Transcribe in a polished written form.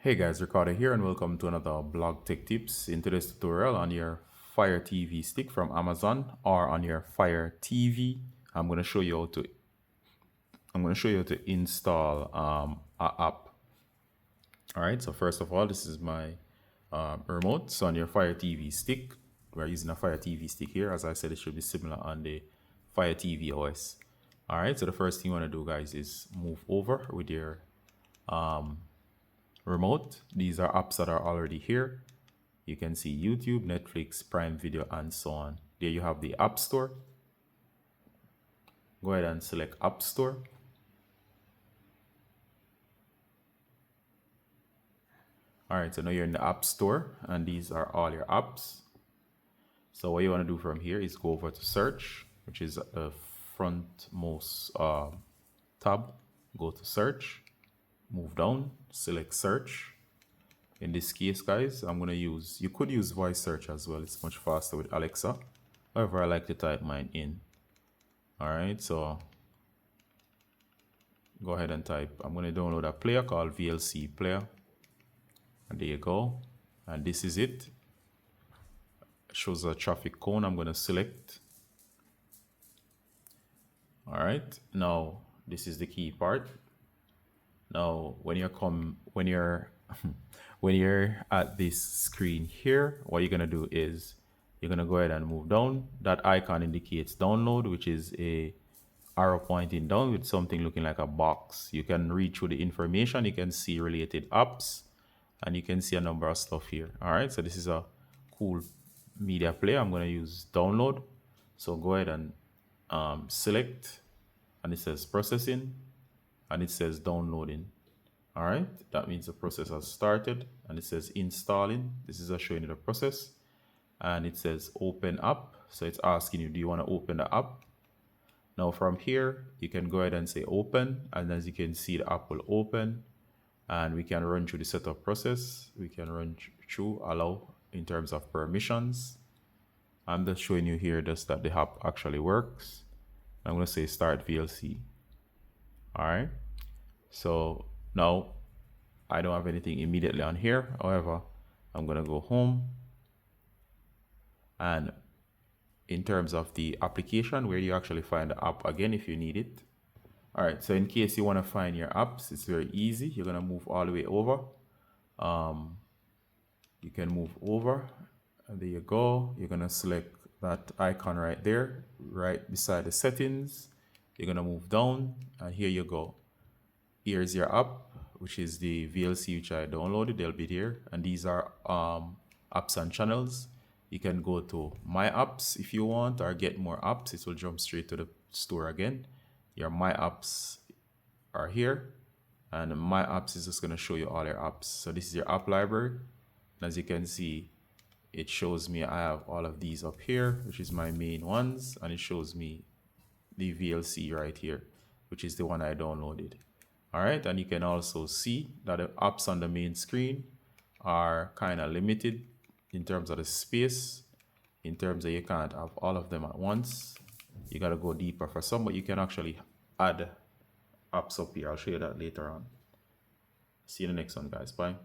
Hey guys, Ricardo here and welcome to another Blog Tech Tips. In today's tutorial on your Fire TV stick from Amazon or on your Fire TV, I'm going to show you how to install an app. All right, so first of all, this is my remote. So on your Fire TV stick, we're using a Fire TV stick here. As I said, it should be similar on the Fire TV OS. All right, so the first thing you want to do, guys, is move over with your remote. These are apps that are already here. You can see YouTube, Netflix, Prime Video, and so on. There you have the App Store. Go ahead and select App Store. All right, so now you're in the App Store, and these are all your apps. So what you want to do from here is go over to Search, which is the frontmost tab. Go to Search, move down, select Search. In this case, guys, I'm going to use, you could use voice search as well. It's much faster with Alexa. However, I like to type mine in. All right, so go ahead and type. I'm going to download a player called VLC Player. And there you go. And this is it. It shows a traffic cone. I'm going to select. All right, now this is the key part. Now, when you're when you're at this screen here, what you're gonna do is you're gonna go ahead and move down. That icon indicates download, which is a arrow pointing down with something looking like a box. You can read through the information. You can see related apps, and you can see a number of stuff here. All right, so this is a cool media player. I'm gonna use download. So go ahead and select, and it says processing, and it says downloading. All right, that means the process has started, and it says installing. This is showing you the process, and it says open app. So it's asking you, do you want to open the app? Now from here, you can go ahead and say open, and as you can see, the app will open, and we can run through the setup process. We can run through allow in terms of permissions. I'm just showing you here just that the app actually works. I'm going to say start VLC. All right, so now I don't have anything immediately on here. However, I'm going to go home, and in terms of the application, where you actually find the app again if you need it. All right, so in case you want to find your apps, it's very easy. You're going to move all the way over. You can move over, and there you go. You're going to select that icon right there, right beside the settings. You're going to move down, and here you go. Here's your app, which is the VLC which I downloaded. They'll be there, and these are apps and channels. You can go to my apps if you want, or get more apps. It will jump straight to the store again. Your my apps are here, and my apps is just going to show you all your apps. So this is your app library, and as you can see, it shows me I have all of these up here, which is my main ones, and it shows me the VLC right here, which is the one I downloaded. All right, and you can also see that the apps on the main screen are kind of limited in terms of the space, in terms of you can't have all of them at once. You got to go deeper for some, but you can actually add apps up here. I'll show you that later on. See you in the next one, guys. Bye.